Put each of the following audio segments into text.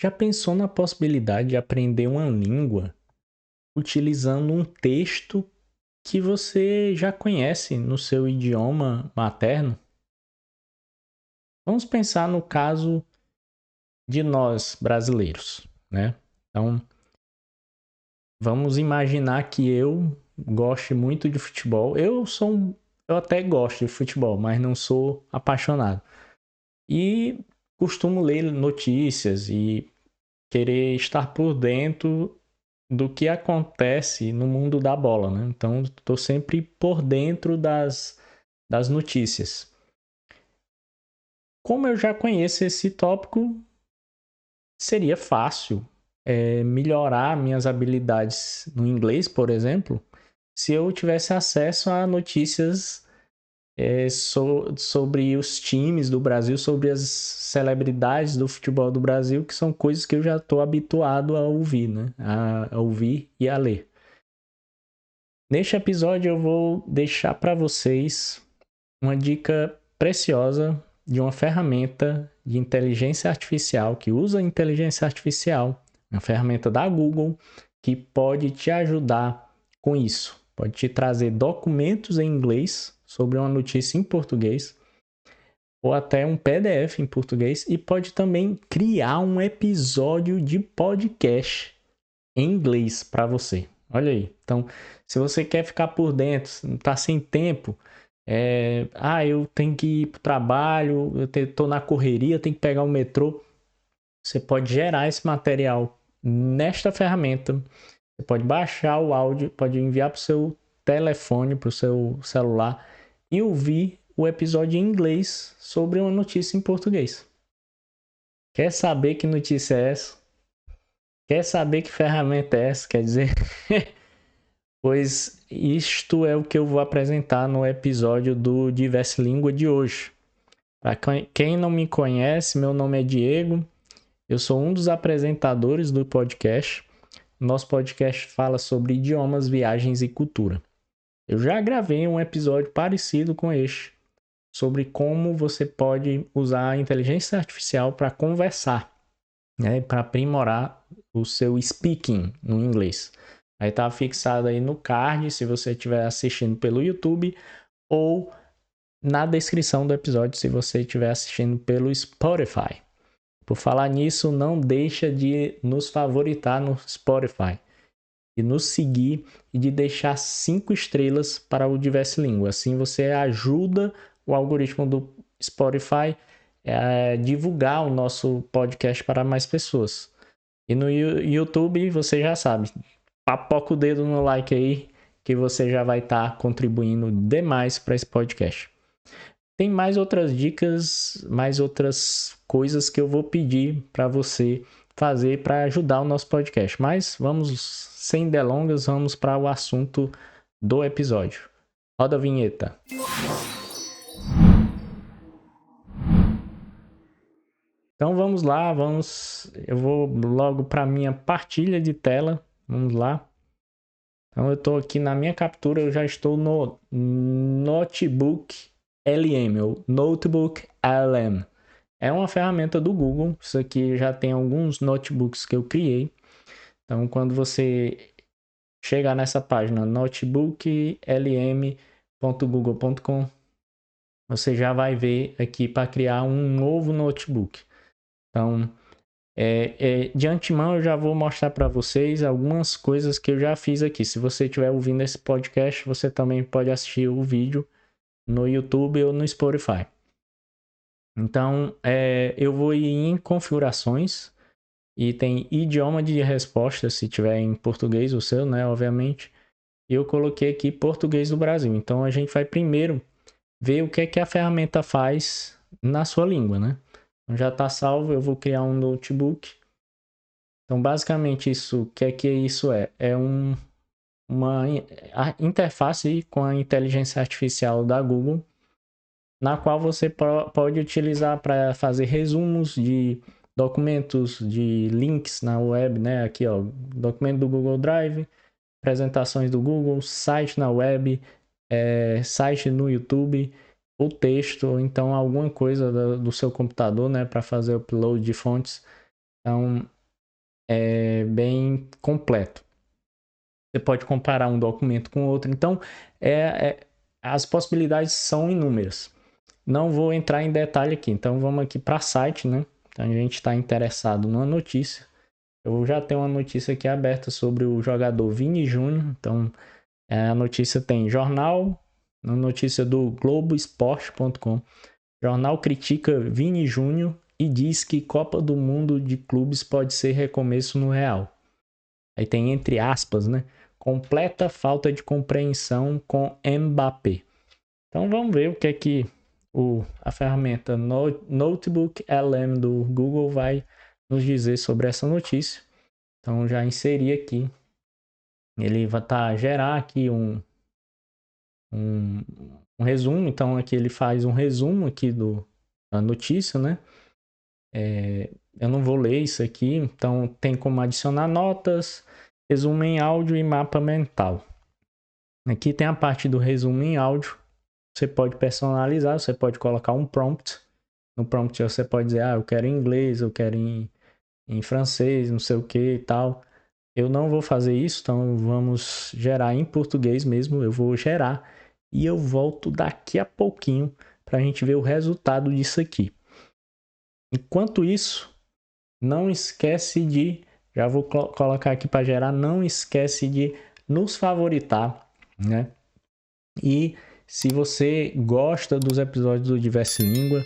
Já pensou na possibilidade de aprender uma língua utilizando um texto que você já conhece no seu idioma materno? Vamos pensar no caso de nós brasileiros, né? Então, vamos imaginar que eu goste muito de futebol. Eu até gosto de futebol, mas não sou apaixonado. E costumo ler notícias e querer estar por dentro do que acontece no mundo da bola, né? Então, estou sempre por dentro das notícias. Como eu já conheço esse tópico, seria fácil melhorar minhas habilidades no inglês, por exemplo, se eu tivesse acesso a notícias sobre os times do Brasil, sobre as celebridades do futebol do Brasil, que são coisas que eu já estou habituado a ouvir, né? A ouvir e a ler. Neste episódio eu vou deixar para vocês uma dica preciosa de uma ferramenta de inteligência artificial que usa inteligência artificial, uma ferramenta da Google que pode te ajudar com isso. Pode te trazer documentos em inglês sobre uma notícia em português ou até um PDF em português e pode também criar um episódio de podcast em inglês para você. Olha aí. Então, se você quer ficar por dentro, não está sem tempo, eu tenho que ir para o trabalho, eu estou na correria, tenho que pegar o metrô. Você pode gerar esse material nesta ferramenta. Você pode baixar o áudio, pode enviar para o seu telefone, para o seu celular e ouvir o episódio em inglês sobre uma notícia em português. Quer saber que notícia é essa? Quer saber que ferramenta é essa? Quer dizer, pois isto é o que eu vou apresentar no episódio do Diversa Língua de hoje. Para quem não me conhece, meu nome é Diego, eu sou um dos apresentadores do podcast. Nosso podcast fala sobre idiomas, viagens e cultura. Eu já gravei um episódio parecido com este, sobre como você pode usar a inteligência artificial para conversar, né, para aprimorar o seu speaking no inglês. Aí tá fixado aí no card, se você estiver assistindo pelo YouTube, ou na descrição do episódio, se você estiver assistindo pelo Spotify. Por falar nisso, não deixa de nos favoritar no Spotify, de nos seguir e de deixar 5 estrelas para o Diverse Língua. Assim você ajuda o algoritmo do Spotify a divulgar o nosso podcast para mais pessoas. E no YouTube, você já sabe, papoca o dedo no like aí, que você já vai estar contribuindo demais para esse podcast. Tem mais outras dicas, mais outras coisas que eu vou pedir para você fazer para ajudar o nosso podcast. Mas vamos, sem delongas, vamos para o assunto do episódio. Roda a vinheta. Então vamos lá, eu vou logo para minha partilha de tela. Vamos lá. Então eu estou aqui na minha captura, eu já estou no Notebook LM, ou Notebook LM. É uma ferramenta do Google. Isso aqui já tem alguns notebooks que eu criei. Então quando você chegar nessa página notebooklm.google.com, você já vai ver aqui para criar um novo notebook. Então, de antemão eu já vou mostrar para vocês algumas coisas que eu já fiz aqui. Se você estiver ouvindo esse podcast, você também pode assistir o vídeo no YouTube ou no Spotify. Então, eu vou ir em configurações e tem idioma de resposta, se tiver em português o seu, né, obviamente. E eu coloquei aqui português do Brasil. Então, a gente vai primeiro ver o que é que a ferramenta faz na sua língua, né? Então, já está salvo, eu vou criar um notebook. Então, basicamente, o que isso é? É uma interface com a inteligência artificial da Google, na qual você pode utilizar para fazer resumos de documentos, de links na web, né? Aqui, ó, documento do Google Drive, apresentações do Google, site na web, site no YouTube, ou texto, ou então alguma coisa do seu computador, né? Para fazer upload de fontes. Então, é bem completo. Você pode comparar um documento com outro. Então, as possibilidades são inúmeras. Não vou entrar em detalhe aqui. Então, vamos aqui para site, né? Então, a gente está interessado numa notícia. Eu já tenho uma notícia aqui aberta sobre o jogador Vini Júnior. Então, a notícia tem jornal, notícia do Globoesporte.com. Jornal critica Vini Júnior e diz que Copa do Mundo de Clubes pode ser recomeço no Real. Aí tem entre aspas, né? Completa falta de compreensão com Mbappé. Então vamos ver o que é que a ferramenta Notebook LM do Google vai nos dizer sobre essa notícia. Então já inseri aqui. Ele vai gerar aqui um resumo. Então aqui ele faz um resumo aqui da notícia, né? Eu não vou ler isso aqui, então tem como adicionar notas, resumo em áudio e mapa mental. Aqui tem a parte do resumo em áudio. Você pode personalizar, você pode colocar um prompt. No prompt você pode dizer, eu quero em inglês, eu quero em francês, não sei o que e tal. Eu não vou fazer isso, então vamos gerar em português mesmo. Eu vou gerar e eu volto daqui a pouquinho para a gente ver o resultado disso aqui. Enquanto isso, não esquece de, já vou colocar aqui para gerar, não esquece de nos favoritar, né? E se você gosta dos episódios do Diverse Língua,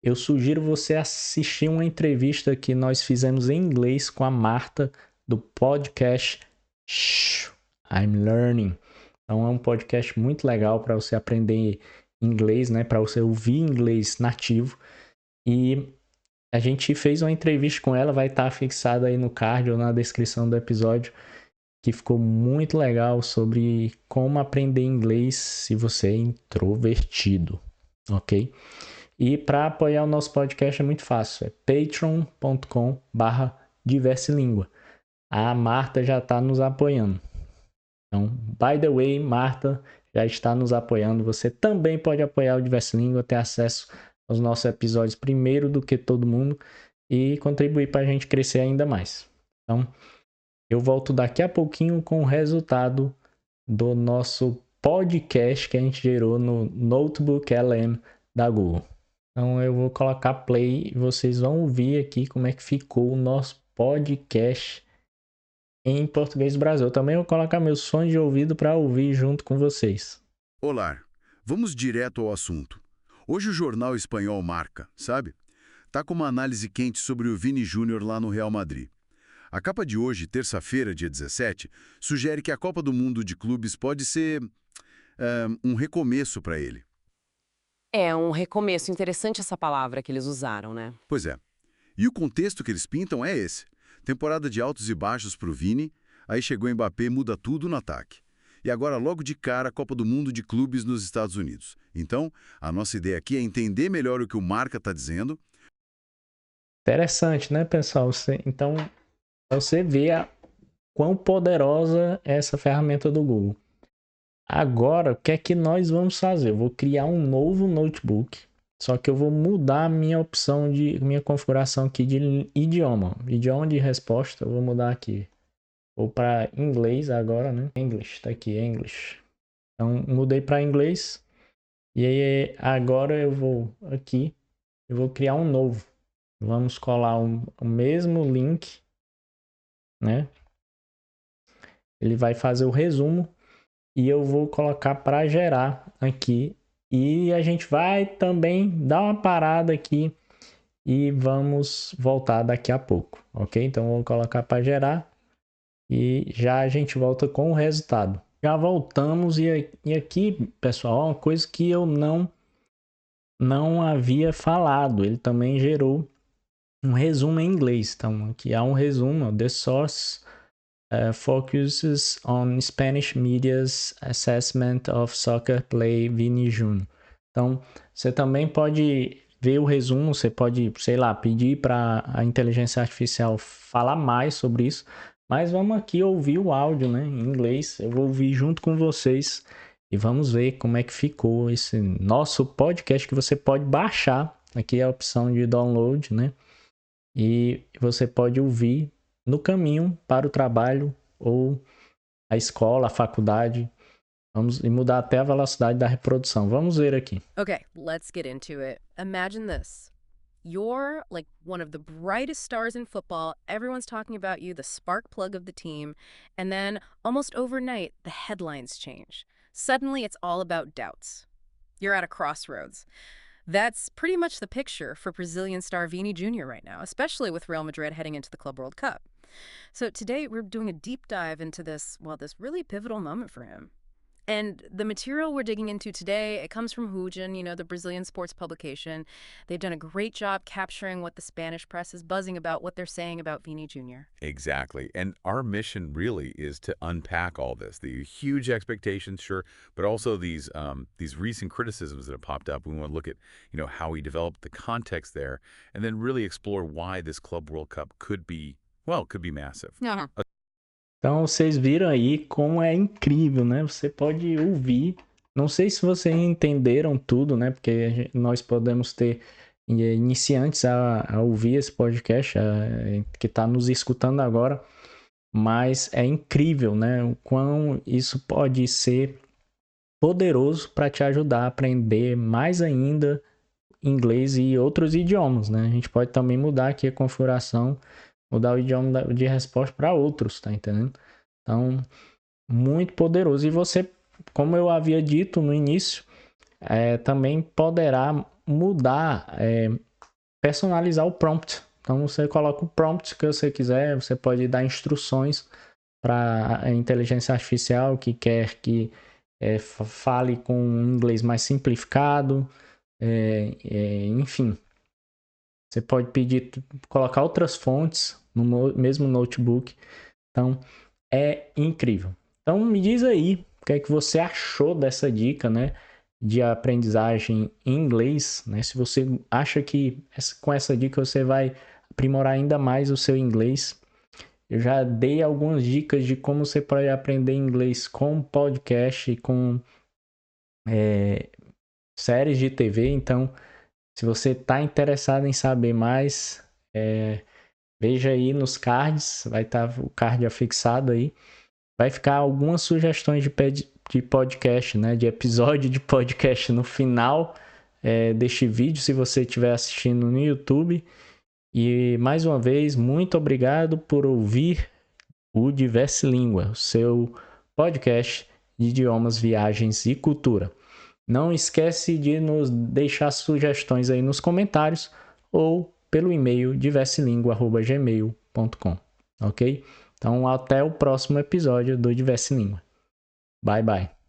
eu sugiro você assistir uma entrevista que nós fizemos em inglês com a Marta do podcast I'm Learning. Então é um podcast muito legal para você aprender inglês, né? Para você ouvir inglês nativo. E a gente fez uma entrevista com ela, vai estar fixada aí no card ou na descrição do episódio, que ficou muito legal sobre como aprender inglês se você é introvertido, ok? E para apoiar o nosso podcast é muito fácil, é patreon.com/diverselingua. A Marta já está nos apoiando. Então, by the way, Marta já está nos apoiando. Você também pode apoiar o Diverse Língua, ter acesso aos nossos episódios primeiro do que todo mundo e contribuir para a gente crescer ainda mais. Então, eu volto daqui a pouquinho com o resultado do nosso podcast que a gente gerou no Notebook LM da Google. Então eu vou colocar play e vocês vão ouvir aqui como é que ficou o nosso podcast em português do Brasil. Eu também vou colocar meus fones de ouvido para ouvir junto com vocês. Olá, vamos direto ao assunto. Hoje o jornal espanhol Marca, sabe? Tá com uma análise quente sobre o Vini Júnior lá no Real Madrid. A capa de hoje, terça-feira, dia 17, sugere que a Copa do Mundo de Clubes pode ser um recomeço para ele. É um recomeço, interessante essa palavra que eles usaram, né? Pois é. E o contexto que eles pintam é esse. Temporada de altos e baixos para o Vini, aí chegou o Mbappé e muda tudo no ataque. E agora, logo de cara, a Copa do Mundo de Clubes nos Estados Unidos. Então, a nossa ideia aqui é entender melhor o que o Marca está dizendo. Interessante, né, pessoal? Então, você vê quão poderosa é essa ferramenta do Google. Agora, o que é que nós vamos fazer? Eu vou criar um novo notebook, só que eu vou mudar a minha opção minha configuração aqui de idioma. Idioma de resposta, eu vou mudar aqui. Vou para inglês agora, né? English, tá aqui, English. Então, mudei para inglês. E aí, agora eu vou aqui, eu vou criar um novo. Vamos colar o mesmo link, né? Ele vai fazer o resumo e eu vou colocar para gerar aqui. E a gente vai também dar uma parada aqui e vamos voltar daqui a pouco, ok? Então, eu vou colocar para gerar e já a gente volta com o resultado. Já voltamos e aqui, pessoal, uma coisa que eu não havia falado, ele também gerou um resumo em inglês. Então, aqui há um resumo, The Source focuses on Spanish media's assessment of soccer play Vini Júnior. Então, você também pode ver o resumo, você pode, sei lá, pedir para a inteligência artificial falar mais sobre isso, mas vamos aqui ouvir o áudio, né, em inglês. Eu vou ouvir junto com vocês e vamos ver como é que ficou esse nosso podcast que você pode baixar. Aqui é a opção de download, né? e você pode ouvir no caminho para o trabalho ou a escola, a faculdade. Vamos mudar até a velocidade da reprodução. Vamos ver aqui. Okay, let's get into it. Imagine this. You're like one of the brightest stars in football. Everyone's talking about you, the spark plug of the team. And then, almost overnight, the headlines change. Suddenly, it's all about doubts. You're at a crossroads. That's pretty much the picture for Brazilian star Vini Jr. right now, especially with Real Madrid heading into the Club World Cup. So today, we're doing a deep dive into this really pivotal moment for him. And the material we're digging into today, it comes from Hujin, the Brazilian sports publication. They've done a great job capturing what the Spanish press is buzzing about, what they're saying about Vini Jr. Exactly. And our mission really is to unpack all this. The huge expectations, sure, but also these recent criticisms that have popped up. We want to look at, how he developed the context there, and then really explore why this Club World Cup could be massive. Uh-huh. Então, vocês viram aí como é incrível, né? Você pode ouvir. Não sei se vocês entenderam tudo, né? Porque nós podemos ter iniciantes a ouvir esse podcast, que está nos escutando agora. Mas é incrível, né? O quão isso pode ser poderoso para te ajudar a aprender mais ainda inglês e outros idiomas, né? A gente pode também mudar aqui a configuração, mudar o idioma de resposta para outros, tá entendendo? Então, muito poderoso. E você, como eu havia dito no início, também poderá mudar, personalizar o prompt. Então, você coloca o prompt que você quiser, você pode dar instruções para a inteligência artificial que quer que fale com um inglês mais simplificado, enfim. Você pode pedir, colocar outras fontes no mesmo notebook. Então, é incrível. Então, me diz aí o que é que você achou dessa dica, né, de aprendizagem em inglês, né? Se você acha que com essa dica você vai aprimorar ainda mais o seu inglês. Eu já dei algumas dicas de como você pode aprender inglês com podcast, com séries de TV. Então, se você está interessado em saber mais, veja aí nos cards, vai estar o card afixado aí. Vai ficar algumas sugestões de podcast, né? De episódio de podcast no final deste vídeo, se você estiver assistindo no YouTube. E mais uma vez, muito obrigado por ouvir o Diverse Língua, o seu podcast de idiomas, viagens e cultura. Não esquece de nos deixar sugestões aí nos comentários ou pelo e-mail diverselingua@gmail.com, ok? Então, até o próximo episódio do Diverse Língua. Bye, bye.